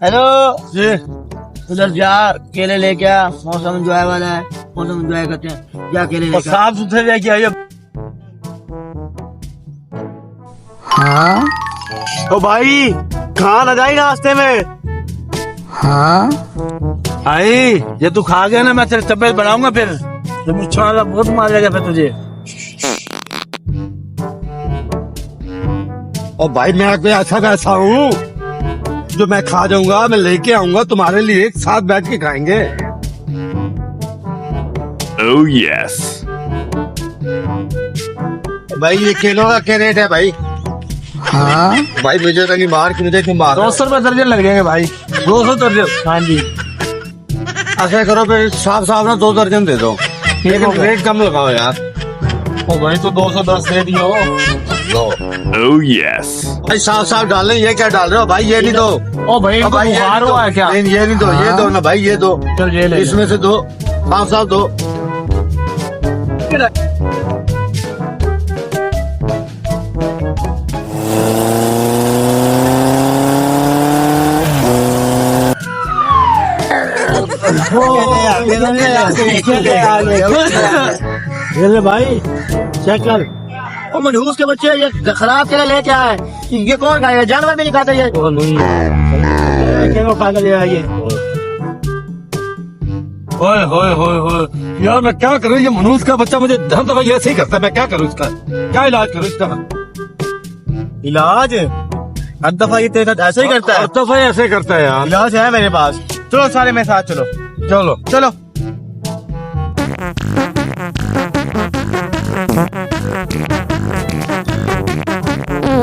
Hello जी उधर जा, केले लेके आ। मौसम एंजॉय वाला है, मौसम एंजॉय करते हैं। जा केले और लेके आ। साफ सुथरे लेके आइए। हाँ ओ भाई कहाँ न जाई रास्ते में। हाँ भाई ये तू खा गया ना, मैं तेरी तबीयत बनाऊंगा फिर। तो मुझे बहुत मारेगा फिर तुझे। और भाई मैं कोई ऐसा कैसा हूँ जो मैं खा जाऊंगा। मैं लेके आऊंगा तुम्हारे लिए, एक साथ बैठ के खाएंगे। Oh yes. भाई ये केलों का क्या रेट है भाई? हाँ भाई मुझे तो नहीं मार के मुझे क्यों मार। 200 रुपए दर्जन लग जाएंगे भाई। 200 दर्जन? हाँ जी। ऐसा करो फिर साफ साफ ना 2 दर्जन दे दो, लेकिन रेट कम लगाओ यार। ओ भाई तो 210 दे दियो। Oh yes. भाई साफ साफ डाल रहे, ये क्या डाल रहे हो भाई? ये नहीं दो। ओ भाई ओ भाई बुखार हुआ है क्या? नहीं ये नहीं दो, ये दो ना भाई, ये दो। चल ये ले। इसमें से दो, साफ साफ दो। ये भाई चेक कर। ओ मनहूस के बच्चे, ये खराब केला लेके आए। ये कौन खाएगा? जानवर भी नहीं खाता ये। ओ नहीं, क्यों खा के ले आइए? ओए होए होए होए यार, मैं क्या करूं? ये मनूस का बच्चा मुझे हर दफा ऐसे ही करता है। मैं क्या करूं इसका? क्या इलाज करूं इसका? इलाज हर दफा ये तेरे साथ ऐसे ही करता है। हर दफा ऐसे करता है यार। इलाज है मेरे पास। चलो सारे मेरे साथ चलो। चलो चलो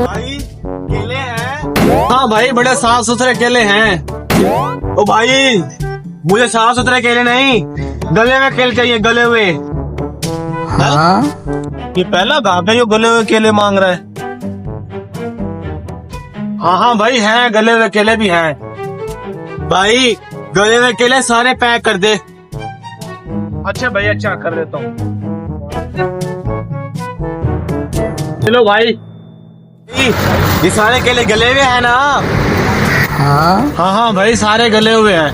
भाई केले हैं? हाँ भाई, बड़े साफ सुथरे केले हैं। ओ भाई मुझे साफ सुथरे केले नहीं, गले हुए केले चाहिए, गले हुए। हाँ ये पहला गाहक है जो गले हुए केले मांग रहा है। हाँ हाँ भाई हैं, गले हुए केले भी हैं। भाई गले हुए केले सारे पैक कर दे। अच्छा भाई, अच्छा कर देता हूँ। चलो भाई, ये सारे केले गले हुए हैं ना? हाँ हाँ भाई, सारे गले हुए हैं।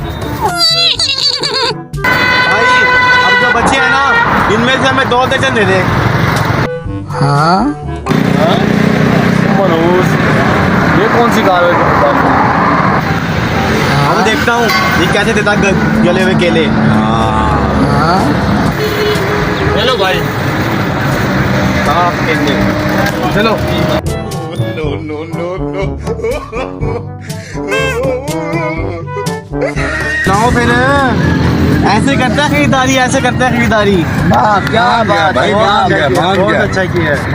भाई अब जो बच्चे हैं ना, इनमें से हमें 2 दर्जन दे दे। हाँ मनोज, ये कौन सी कार है? मैं देखता हूँ ये कैसे देता गले हुए केले। चलो भाई, चलो। लाओ फिर, ऐसे करता है खरीदारी, ऐसे करता है खरीदारी। क्या बात है, बहुत अच्छा किया है।